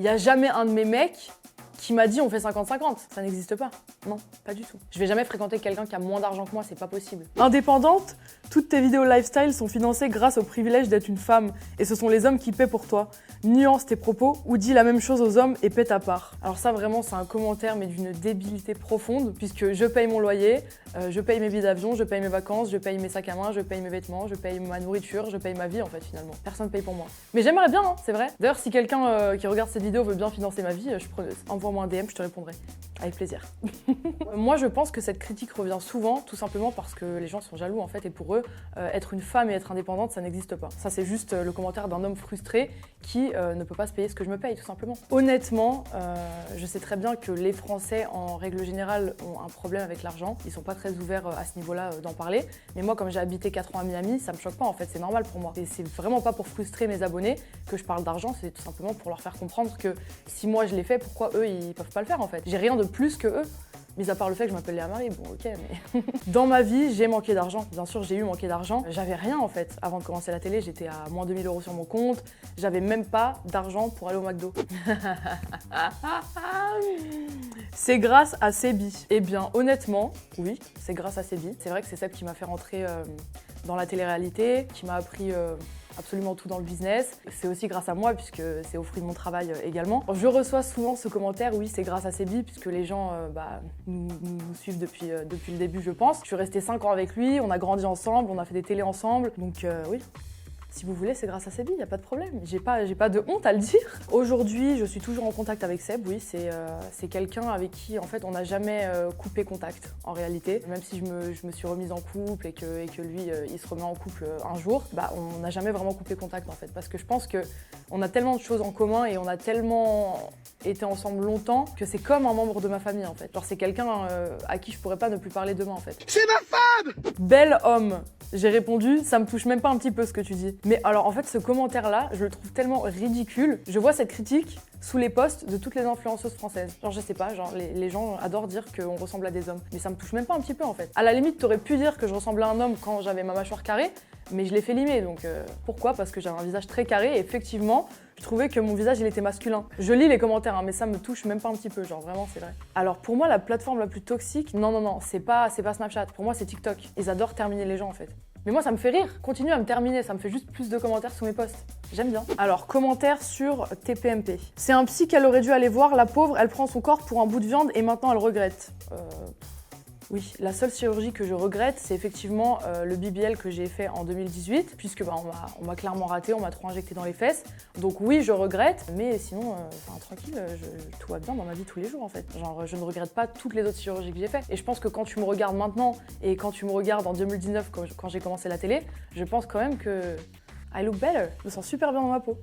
Il n'y a jamais un de mes mecs qui m'a dit on fait 50-50. Ça n'existe pas. Non, pas du tout. Je vais jamais fréquenter quelqu'un qui a moins d'argent que moi, c'est pas possible. Indépendante, toutes tes vidéos lifestyle sont financées grâce au privilège d'être une femme et ce sont les hommes qui paient pour toi. Nuance tes propos ou dis la même chose aux hommes et paie ta part. Alors ça vraiment c'est un commentaire mais d'une débilité profonde puisque je paye mon loyer, je paye mes billets d'avion, je paye mes vacances, je paye mes sacs à main, je paye mes vêtements, je paye ma nourriture, je paye ma vie en fait finalement. Personne paye pour moi. Mais j'aimerais bien, hein, c'est vrai. D'ailleurs si quelqu'un qui regarde cette vidéo veut bien financer ma vie, envoie-moi un DM, je te répondrai. Avec plaisir. Moi je pense que cette critique revient souvent tout simplement parce que les gens sont jaloux en fait et pour eux être une femme et être indépendante ça n'existe pas. Ça c'est juste le commentaire d'un homme frustré qui ne peut pas se payer ce que je me paye tout simplement. Honnêtement, je sais très bien que les Français en règle générale ont un problème avec l'argent. Ils sont pas très ouverts à ce niveau-là d'en parler. Mais moi comme j'ai habité 4 ans à Miami, ça me choque pas en fait, c'est normal pour moi. Et c'est vraiment pas pour frustrer mes abonnés que je parle d'argent, c'est tout simplement pour leur faire comprendre que si moi je l'ai fait, pourquoi eux ils peuvent pas le faire en fait. J'ai rien de plus que eux. Mis à part le fait que je m'appelle Léa Marie, bon ok, mais... Dans ma vie, j'ai manqué d'argent. Bien sûr, j'ai eu manqué d'argent. J'avais rien en fait. Avant de commencer la télé, j'étais à moins 2000 € sur mon compte. J'avais même pas d'argent pour aller au McDo. C'est grâce à Sebi. Eh bien, honnêtement, oui, c'est grâce à Sebi. C'est vrai que c'est Seb qui m'a fait rentrer dans la télé-réalité, qui m'a appris... absolument tout dans le business. C'est aussi grâce à moi puisque c'est au fruit de mon travail également. Je reçois souvent ce commentaire, oui c'est grâce à Sebi puisque les gens nous suivent depuis le début je pense. Je suis restée 5 ans avec lui, on a grandi ensemble, on a fait des télés ensemble, donc oui. Si vous voulez, c'est grâce à Sebi, il n'y a pas de problème. J'ai pas de honte à le dire. Aujourd'hui, je suis toujours en contact avec Seb, oui. C'est quelqu'un avec qui, en fait, on n'a jamais coupé contact, en réalité. Même si je me suis remise en couple et que lui, il se remet en couple un jour, on n'a jamais vraiment coupé contact, en fait. Parce que je pense qu'on a tellement de choses en commun et on a tellement été ensemble longtemps que c'est comme un membre de ma famille, en fait. Genre, c'est quelqu'un à qui je pourrais pas ne plus parler demain, en fait. C'est ma femme! Bel homme! J'ai répondu, ça me touche même pas un petit peu ce que tu dis. Mais alors en fait ce commentaire-là, je le trouve tellement ridicule. Je vois cette critique sous les posts de toutes les influenceuses françaises. Genre je sais pas, genre les gens adorent dire qu'on ressemble à des hommes. Mais ça me touche même pas un petit peu en fait. À la limite, t'aurais pu dire que je ressemblais à un homme quand j'avais ma mâchoire carrée, mais je l'ai fait limer donc pourquoi? Parce que j'avais un visage très carré et effectivement, je trouvais que mon visage il était masculin. Je lis les commentaires hein, mais ça me touche même pas un petit peu, genre vraiment c'est vrai. Alors pour moi la plateforme la plus toxique, non, c'est pas Snapchat, pour moi c'est TikTok. Ils adorent terminer les gens en fait. Mais moi ça me fait rire, continue à me terminer, ça me fait juste plus de commentaires sous mes posts. J'aime bien. Alors, commentaire sur TPMP. C'est un psy qu'elle aurait dû aller voir, la pauvre, elle prend son corps pour un bout de viande et maintenant elle regrette. Oui, la seule chirurgie que je regrette, c'est effectivement le BBL que j'ai fait en 2018, puisque on m'a clairement raté, on m'a trop injecté dans les fesses. Donc oui, je regrette, mais sinon, tranquille, tout va bien dans ma vie tous les jours en fait. Genre, je ne regrette pas toutes les autres chirurgies que j'ai faites. Et je pense que quand tu me regardes maintenant et quand tu me regardes en 2019, quand j'ai commencé la télé, je pense quand même que I look better. Je me sens super bien dans ma peau.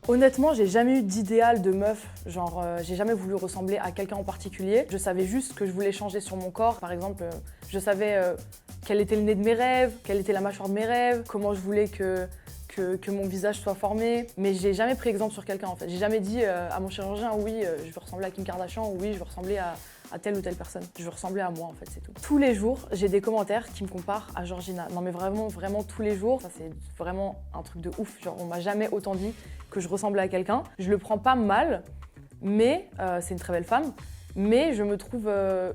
Honnêtement, j'ai jamais eu d'idéal de meuf, genre j'ai jamais voulu ressembler à quelqu'un en particulier. Je savais juste que je voulais changer sur mon corps. Par exemple, je savais quel était le nez de mes rêves, quelle était la mâchoire de mes rêves, comment je voulais que mon visage soit formé. Mais j'ai jamais pris exemple sur quelqu'un en fait. J'ai jamais dit à mon chirurgien oui, je veux ressembler à Kim Kardashian ou oui, je veux ressembler à telle ou telle personne. Je veux ressembler à moi en fait, c'est tout. Tous les jours, j'ai des commentaires qui me comparent à Georgina. Non mais vraiment tous les jours. Ça c'est vraiment un truc de ouf. Genre on m'a jamais autant dit que je ressemblais à quelqu'un. Je le prends pas mal, mais c'est une très belle femme. Mais je me trouve...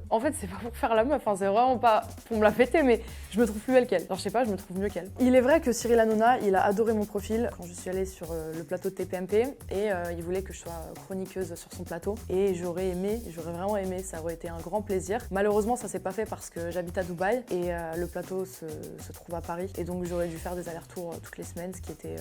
En fait, c'est pas pour faire la meuf, hein, c'est vraiment pas pour me la fêter, mais je me trouve plus belle qu'elle. Genre, je sais pas, je me trouve mieux qu'elle. Il est vrai que Cyril Hanouna, il a adoré mon profil quand je suis allée sur le plateau de TPMP et il voulait que je sois chroniqueuse sur son plateau. Et j'aurais vraiment aimé, ça aurait été un grand plaisir. Malheureusement, ça s'est pas fait parce que j'habite à Dubaï et le plateau se trouve à Paris. Et donc, j'aurais dû faire des allers-retours toutes les semaines, ce qui était...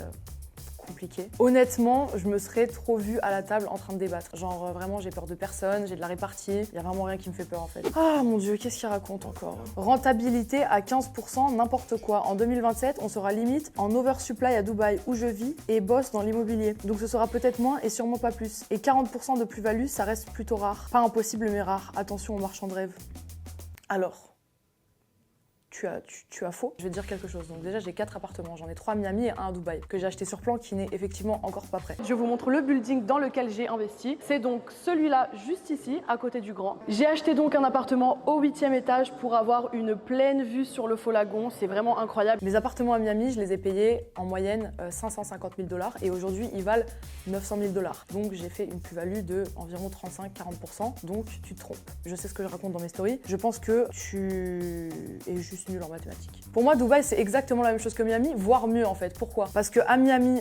compliqué. Honnêtement, je me serais trop vue à la table en train de débattre. Genre vraiment, j'ai peur de personne, j'ai de la répartie, il y a vraiment rien qui me fait peur en fait. Ah mon dieu, qu'est-ce qu'il raconte encore? Rentabilité à 15%, n'importe quoi. En 2027, on sera limite en oversupply à Dubaï où je vis et bosse dans l'immobilier. Donc ce sera peut-être moins et sûrement pas plus. Et 40% de plus-value, ça reste plutôt rare. Pas impossible mais rare. Attention aux marchands de rêve. Alors, tu as faux. Je vais te dire quelque chose. Donc déjà, j'ai 4 appartements. J'en ai 3 à Miami et 1 à Dubaï, que j'ai acheté sur plan, qui n'est effectivement encore pas prêt. Je vous montre le building dans lequel j'ai investi. C'est donc celui-là, juste ici, à côté du grand. J'ai acheté donc un appartement au 8e étage pour avoir une pleine vue sur le faux lagon. C'est vraiment incroyable. Mes appartements à Miami, je les ai payés en moyenne 550 000 $ et aujourd'hui, ils valent 900 000 $. Donc j'ai fait une plus-value de environ 35-40%. Donc tu te trompes. Je sais ce que je raconte dans mes stories. Je pense que tu es juste nul en mathématiques. Pour moi, Dubaï, c'est exactement la même chose que Miami, voire mieux en fait. Pourquoi? Parce qu'à Miami,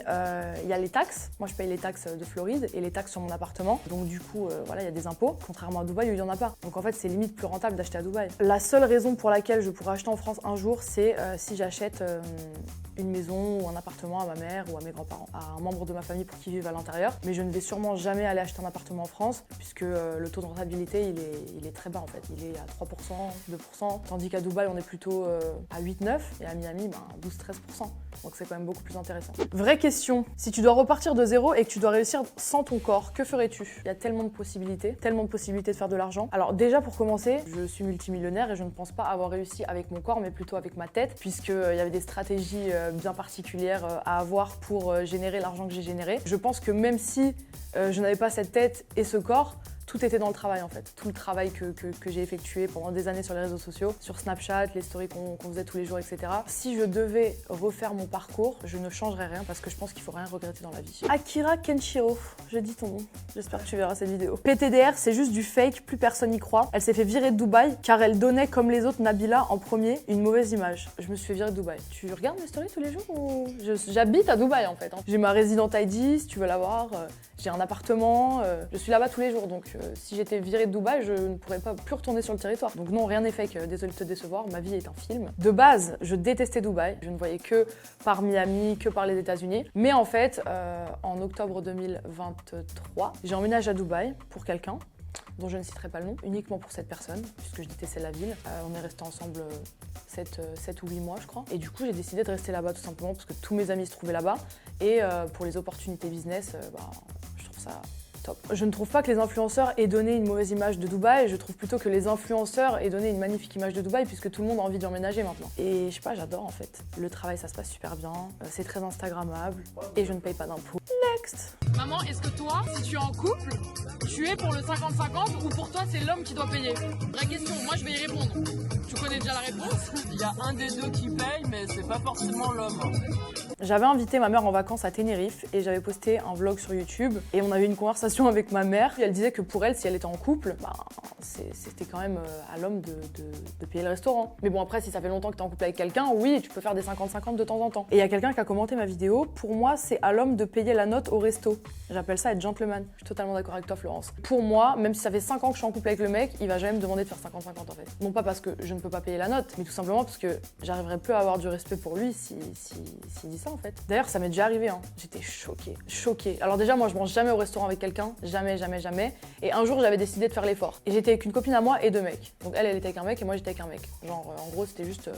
il y a les taxes. Moi, je paye les taxes de Floride et les taxes sur mon appartement. Donc du coup, voilà, il y a des impôts. Contrairement à Dubaï où il n'y en a pas. Donc en fait, c'est limite plus rentable d'acheter à Dubaï. La seule raison pour laquelle je pourrais acheter en France un jour, c'est si j'achète une maison ou un appartement à ma mère ou à mes grands-parents, à un membre de ma famille pour qu'ils vivent à l'intérieur. Mais je ne vais sûrement jamais aller acheter un appartement en France puisque le taux de rentabilité, il est très bas en fait. Il est à 3%, 2%, tandis qu'à Dubaï, on est plutôt à 8-9 et à Miami, 12-13%. Donc c'est quand même beaucoup plus intéressant. Vraie question, si tu dois repartir de zéro et que tu dois réussir sans ton corps, que ferais-tu? Il y a tellement de possibilités de faire de l'argent. Alors déjà pour commencer, je suis multimillionnaire et je ne pense pas avoir réussi avec mon corps mais plutôt avec ma tête puisqu'il y avait des stratégies bien particulières à avoir pour générer l'argent que j'ai généré. Je pense que même si je n'avais pas cette tête et ce corps, tout était dans le travail en fait. Tout le travail que j'ai effectué pendant des années sur les réseaux sociaux, sur Snapchat, les stories qu'on faisait tous les jours, etc. Si je devais refaire mon parcours, je ne changerais rien parce que je pense qu'il faut rien regretter dans la vie. Akira Kenshiro, je dis ton nom. J'espère que tu verras cette vidéo. PTDR, c'est juste du fake, plus personne n'y croit. Elle s'est fait virer de Dubaï car elle donnait comme les autres Nabila en premier une mauvaise image. Je me suis fait virer de Dubaï. Tu regardes mes stories tous les jours ou... J'habite à Dubaï en fait. J'ai ma Resident ID si tu veux l'avoir. J'ai un appartement. Je suis là-bas tous les jours donc si j'étais virée de Dubaï, je ne pourrais pas plus retourner sur le territoire. Donc non, rien n'est fake, désolé de te décevoir, ma vie est un film. De base, je détestais Dubaï, je ne voyais que par Miami, que par les États-Unis. Mais en fait, en octobre 2023, j'ai emménagé à Dubaï pour quelqu'un dont je ne citerai pas le nom, uniquement pour cette personne, puisque je détestais la ville. On est restés ensemble 7 ou 8 mois, je crois. Et du coup, j'ai décidé de rester là-bas tout simplement parce que tous mes amis se trouvaient là-bas. Et pour les opportunités business, je trouve ça top. Je ne trouve pas que les influenceurs aient donné une mauvaise image de Dubaï, je trouve plutôt que les influenceurs aient donné une magnifique image de Dubaï puisque tout le monde a envie d'y emménager maintenant. Et je sais pas, j'adore en fait. Le travail, ça se passe super bien, c'est très instagrammable et je ne paye pas d'impôts. Next! Maman, est-ce que toi, si tu es en couple, tu es pour le 50-50 ou pour toi c'est l'homme qui doit payer? Vraie question, moi je vais y répondre. Tu connais déjà la réponse? Il y a un des deux qui paye, mais c'est pas forcément l'homme. J'avais invité ma mère en vacances à Tenerife et j'avais posté un vlog sur YouTube et on avait eu une conversation avec ma mère. Elle disait que pour elle, si elle était en couple, c'était quand même à l'homme de payer le restaurant. Mais bon, après, si ça fait longtemps que t'es en couple avec quelqu'un, oui, tu peux faire des 50-50 de temps en temps. Et il y a quelqu'un qui a commenté ma vidéo. Pour moi, c'est à l'homme de payer la note au resto. J'appelle ça être gentleman. Je suis totalement d'accord avec toi, Florence. Pour moi, même si ça fait 5 ans que je suis en couple avec le mec, il va jamais me demander de faire 50-50 en fait. Non pas parce que je ne peux pas payer la note, mais tout simplement parce que j'arriverai plus à avoir du respect pour lui s'il dit ça en fait. D'ailleurs, ça m'est déjà arrivé, hein. J'étais choquée. Alors déjà, moi, je mange jamais au restaurant avec quelqu'un, jamais. Et un jour, j'avais décidé de faire l'effort. Et j'étais avec une copine à moi et 2 mecs. Donc elle était avec un mec et moi, j'étais avec un mec. Genre, en gros, c'était juste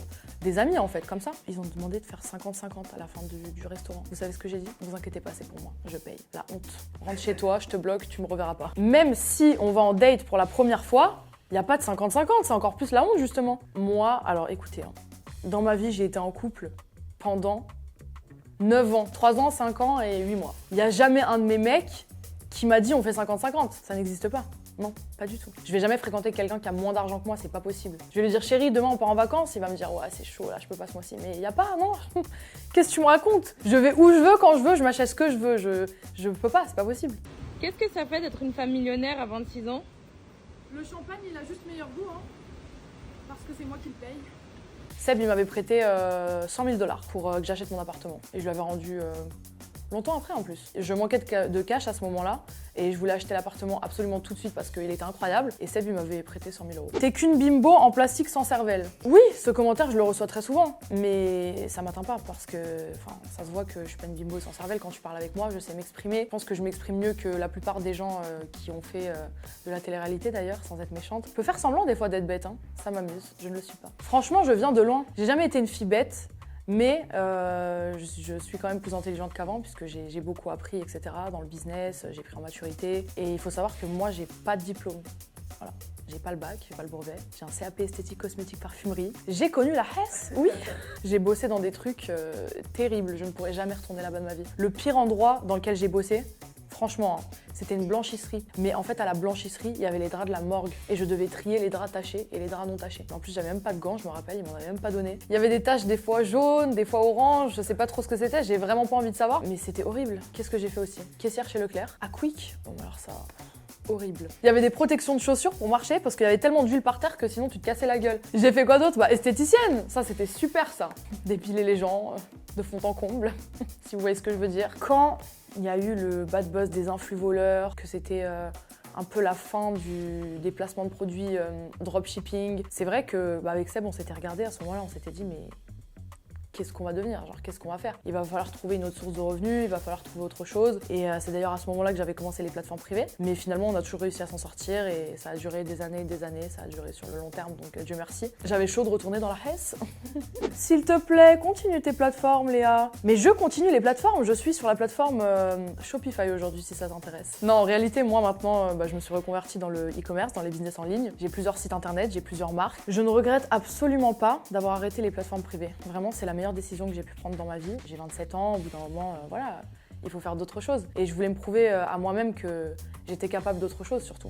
des amis en fait, comme ça. Ils ont demandé de faire 50-50 à la fin du restaurant. Vous savez ce que j'ai dit? Ne vous inquiétez pas, c'est pour moi. Je paye. La honte. Rentre chez toi, je te bloque, tu me reverras pas. Même si on va en date pour la première fois, il n'y a pas de 50-50, c'est encore plus la honte justement. Moi, alors écoutez, hein, dans ma vie, j'ai été en couple pendant 9 ans, 3 ans, 5 ans et 8 mois. Il n'y a jamais un de mes mecs qui m'a dit on fait 50-50. Ça n'existe pas. Non, pas du tout. Je vais jamais fréquenter quelqu'un qui a moins d'argent que moi, c'est pas possible. Je vais lui dire chérie, demain on part en vacances, il va me dire ouais c'est chaud là, je peux pas ce mois-ci. Mais il y a pas, non. Qu'est-ce que tu me racontes? Je vais où je veux, quand je veux, je m'achète ce que je veux. Je peux pas, c'est pas possible. Qu'est-ce que ça fait d'être une femme millionnaire à 26 ans? Le champagne, il a juste meilleur goût, hein. Parce que c'est moi qui le paye. Seb, il m'avait prêté 100 000 $ pour que j'achète mon appartement. Et je lui avais rendu longtemps après en plus. Je manquais de cash à ce moment-là et je voulais acheter l'appartement absolument tout de suite parce qu'il était incroyable. Et Seb, il m'avait prêté 100 000 €. T'es qu'une bimbo en plastique sans cervelle. Oui, ce commentaire, je le reçois très souvent. Mais ça m'atteint pas parce que ça se voit que je suis pas une bimbo sans cervelle. Quand tu parles avec moi, je sais m'exprimer. Je pense que je m'exprime mieux que la plupart des gens qui ont fait de la télé-réalité d'ailleurs, sans être méchante. Je peux faire semblant des fois d'être bête, hein. Ça m'amuse, je ne le suis pas. Franchement, je viens de loin. J'ai jamais été une fille bête. Mais je suis quand même plus intelligente qu'avant puisque j'ai beaucoup appris, etc. Dans le business, j'ai pris en maturité. Et il faut savoir que moi, j'ai pas de diplôme. Voilà. J'ai pas le bac, j'ai pas le brevet. J'ai un CAP esthétique, cosmétique, parfumerie. J'ai connu la Hesse, oui. J'ai bossé dans des trucs terribles. Je ne pourrais jamais retourner là-bas de ma vie. Le pire endroit dans lequel j'ai bossé, franchement, hein, c'était une blanchisserie. Mais en fait, à la blanchisserie, il y avait les draps de la morgue. Et je devais trier les draps tachés et les draps non tachés. En plus, j'avais même pas de gants, je me rappelle, ils m'en avaient même pas donné. Il y avait des taches des fois jaunes, des fois oranges, je sais pas trop ce que c'était, j'ai vraiment pas envie de savoir. Mais c'était horrible. Qu'est-ce que j'ai fait aussi? Caissière chez Leclerc, à Quick. Bon, alors ça... horrible. Il y avait des protections de chaussures pour marcher parce qu'il y avait tellement d'huile par terre que sinon tu te cassais la gueule. J'ai fait quoi d'autre? Bah esthéticienne, ça c'était super ça. Dépiler les gens de fond en comble, si vous voyez ce que je veux dire. Quand il y a eu le bad buzz des influx voleurs, que c'était un peu la fin des placements de produits dropshipping, c'est vrai que avec Seb on s'était regardé à ce moment-là, on s'était dit mais qu'est-ce qu'on va devenir, genre qu'est-ce qu'on va faire? Il va falloir trouver une autre source de revenus, il va falloir trouver autre chose. Et c'est d'ailleurs à ce moment-là que j'avais commencé les plateformes privées. Mais finalement, on a toujours réussi à s'en sortir et ça a duré des années, ça a duré sur le long terme, donc Dieu merci. J'avais chaud de retourner dans la Hesse. S'il te plaît, continue tes plateformes, Léa. Mais je continue les plateformes, je suis sur la plateforme Shopify aujourd'hui, si ça t'intéresse. Non, en réalité, moi maintenant, je me suis reconvertie dans le e-commerce, dans les business en ligne. J'ai plusieurs sites internet, j'ai plusieurs marques. Je ne regrette absolument pas d'avoir arrêté les plateformes privées. Vraiment, c'est la meilleure décision que j'ai pu prendre dans ma vie. J'ai 27 ans, au bout d'un moment, voilà, il faut faire d'autres choses. Et je voulais me prouver à moi-même que j'étais capable d'autre chose surtout.